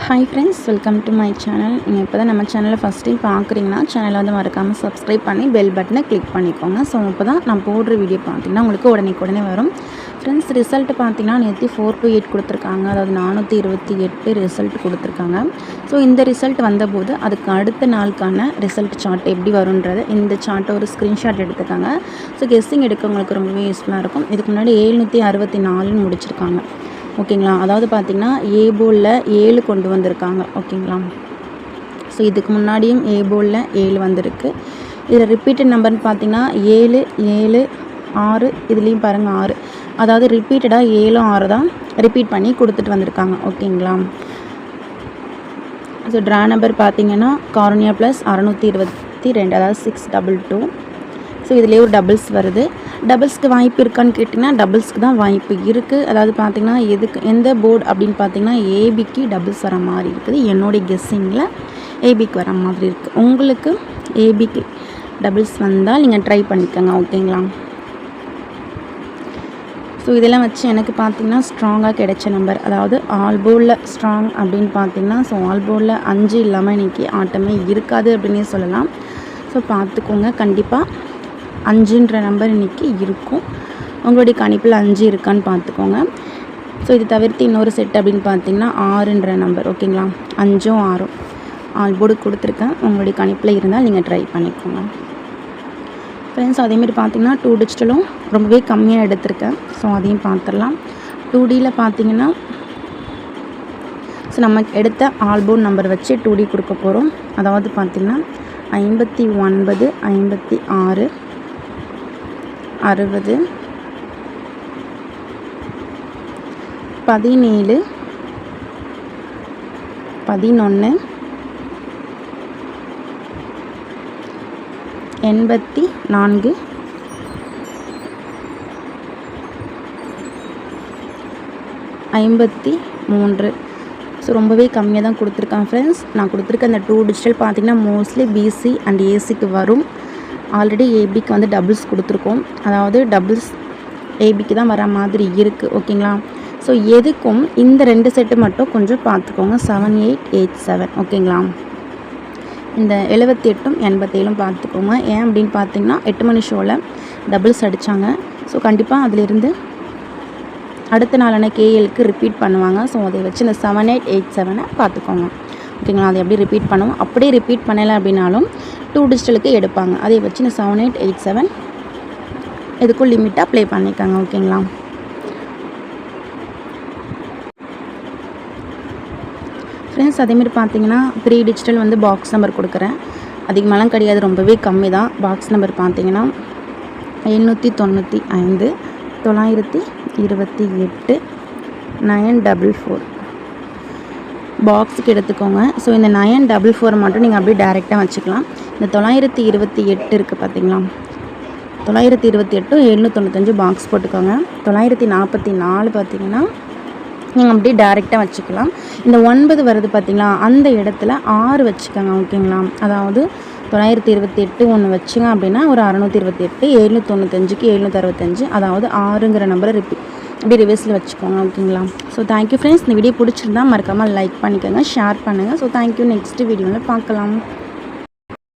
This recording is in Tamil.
Hi friends, welcome to my channel. நீங்கள் இப்போ தான் நம்ம சேனலை ஃபஸ்ட் டைம் பார்க்குறீங்கன்னா சேனலை வந்து மறக்காமல் சப்ஸ்கிரைப் பண்ணி பெல் பட்டனை கிளிக் பண்ணிக்கோங்க. ஸோ இப்போ தான் நான் போடுற வீடியோ பார்த்தீங்கன்னா உங்களுக்கு உடனே வரும். ஃப்ரெண்ட்ஸ், ரிசல்ட்டு பார்த்தீங்கன்னா நேற்று 4 to 8 கொடுத்துருக்காங்க. அதாவது 428 ரிசல்ட் கொடுத்துருக்காங்க. ஸோ இந்த ரிசல்ட் வந்தபோது அதுக்கு அடுத்த நாளுக்கான ரிசல்ட் சார்ட் எப்படி வரும்ன்றது இந்த சார்ட்டை ஒரு ஸ்க்ரீன்ஷாட் எடுத்துக்காங்க. ஸோ கெஸ்ஸிங் எடுக்க உங்களுக்கு ரொம்பவே யூஸ்ஃபுல்லாக இருக்கும். இதுக்கு முன்னாடி 764 முடிச்சிருக்காங்க. ஓகேங்களா. அதாவது பார்த்திங்கன்னா ஏ போர்டில் 7 கொண்டு வந்திருக்காங்க. ஓகேங்களா. ஸோ இதுக்கு முன்னாடியும் ஏ போர்டில் 7 வந்திருக்கு. இதில் ரிப்பீட்டட் நம்பர்னு பார்த்திங்கன்னா 7 7 6, இதுலேயும் பாருங்கள் 6. அதாவது ரிப்பீட்டடாக 7 6 தான் ரிப்பீட் பண்ணி கொடுத்துட்டு வந்திருக்காங்க. ஓகேங்களா. ஸோ ட்ரா நம்பர் பார்த்திங்கன்னா கார்னியா ப்ளஸ் 622, அதாவது 622. ஸோ இதிலே ஒரு டபுள்ஸ் வருது. டபுள்ஸ்க்கு வாய்ப்பு இருக்கான்னு கேட்டிங்கன்னா டபுள்ஸ்க்கு தான் வாய்ப்பு இருக்குது. அதாவது பார்த்திங்கன்னா எந்த போர்டு அப்படின்னு பார்த்திங்கன்னா ஏபிக்கு டபுள்ஸ் வர மாதிரி இருக்குது. என்னுடைய கெஸ்ஸிங்கில் ஏபிக்கு வர மாதிரி இருக்குது. உங்களுக்கு ஏபிக்கு டபுள்ஸ் வந்தால் நீங்கள் ட்ரை பண்ணிக்கோங்க. ஓகேங்களா. ஸோ இதெல்லாம் வச்சு எனக்கு பார்த்திங்கன்னா ஸ்ட்ராங்காக கிடைச்ச நம்பர், அதாவது ஆல் போர்டில் ஸ்ட்ராங் அப்படின்னு பார்த்திங்கன்னா ஸோ ஆல் போர்டில் 5 இல்லாமல் இன்றைக்கி ஆட்டமே இருக்காது அப்படின்னே சொல்லலாம். ஸோ பார்த்துக்கோங்க, கண்டிப்பாக 5ன்ற நம்பர் இன்றைக்கி இருக்கும். உங்களுடைய கணிப்பில் 5 இருக்கான்னு பார்த்துக்கோங்க. ஸோ இது தவிர்த்து இன்னொரு செட் அப்படின்னு பார்த்திங்கன்னா 6ன்ற நம்பர். ஓகேங்களா. 5ம் 6ம் ஆல் போர்டு கொடுத்துருக்கேன். உங்களுடைய கணிப்பில் இருந்தால் நீங்கள் ட்ரை பண்ணிக்கோங்க. ஃப்ரெண்ட்ஸ், அதேமாதிரி பார்த்திங்கன்னா 2 டிஜிட்டலும் ரொம்பவே கம்மியாக எடுத்திருக்கேன். ஸோ அதையும் பார்த்துடலாம். 2Dயில் பார்த்திங்கன்னா ஸோ நம்ம எடுத்த ஆல் போர்டு நம்பர் வச்சு 2D கொடுக்க போகிறோம். அதாவது பார்த்திங்கன்னா 59 56 60 17 11 84 53. ஸோ ரொம்பவே கம்மியாக தான் கொடுத்துருக்கான் ஃப்ரெண்ட்ஸ். நான் கொடுத்துருக்க அந்த 2 டிஜிட்டல் பார்த்திங்கன்னா மோஸ்ட்லி பிசி அண்ட் ஏசிக்கு வரும். ஆல்ரெடி ஏபிக்கு வந்து டபுள்ஸ் கொடுத்துருக்கோம். அதாவது டபுள்ஸ் ஏபிக்கு தான் வர மாதிரி இருக்குது. ஓகேங்களா. ஸோ எதுக்கும் இந்த 2 செட்டு மட்டும் கொஞ்சம் பார்த்துக்கோங்க. 7887. ஓகேங்களா. இந்த 78ம் 87ம் பார்த்துக்கோங்க. ஏன் அப்படின்னு பார்த்தீங்கன்னா 8 மணி ஷோவில் டபுள்ஸ் அடித்தாங்க. ஸோ கண்டிப்பாக அதிலிருந்து அடுத்த நாளான கேஎலுக்கு ரிப்பீட் பண்ணுவாங்க. ஸோ அதை வச்சு இந்த 7887 பார்த்துக்கோங்க. ஓகேங்களா. அதை எப்படி ரிப்பீட் பண்ணுவோம், அப்படியே ரிப்பீட் பண்ணலை அப்படின்னாலும் 2 டிஜிட்டலுக்கு எடுப்பாங்க. அதை வச்சு இந்த 7887 இதுக்கும் லிமிட்டாக ப்ளே பண்ணிக்கோங்க. ஓகேங்களா. ஃப்ரெண்ட்ஸ், அதேமாதிரி பார்த்தீங்கன்னா 3 டிஜிட்டல் வந்து பாக்ஸ் நம்பர் கொடுக்குறேன். அதிகமாகலாம் கிடையாது, ரொம்பவே கம்மி தான். பாக்ஸ் நம்பர் பார்த்தீங்கன்னா 895 928 944 பாக்ஸுக்கு எடுத்துக்கோங்க. ஸோ இந்த 944 மட்டும் நீங்கள் அப்படியே டைரெக்டாக வச்சுக்கலாம். இந்த 928 இருக்குது பார்த்தீங்களா, 928 795 பாக்ஸ் போட்டுக்கோங்க. 944 பார்த்தீங்கன்னா நீங்கள் அப்படியே டைரெக்டாக வச்சுக்கலாம். இந்த 9 வருது பார்த்தீங்களா, அந்த இடத்துல 6 வச்சுக்கோங்க. ஓகேங்களா. அதாவது 928 ஒன்று வச்சுங்க அப்படின்னா ஒரு 628, 795க்கு 765, அதாவது 6ங்கிற நம்பரை இப்படி ரிவர்ஸில் வச்சுக்கோங்க. ஓகேங்களா. So thank you friends. இந்த வீடியோ பிடிச்சிருந்தா மறக்காமல் லைக் பண்ணிக்கோங்க, ஷேர் பண்ணுங்கள். So thank you. நெக்ஸ்ட் வீடியோவில் பார்க்கலாம்.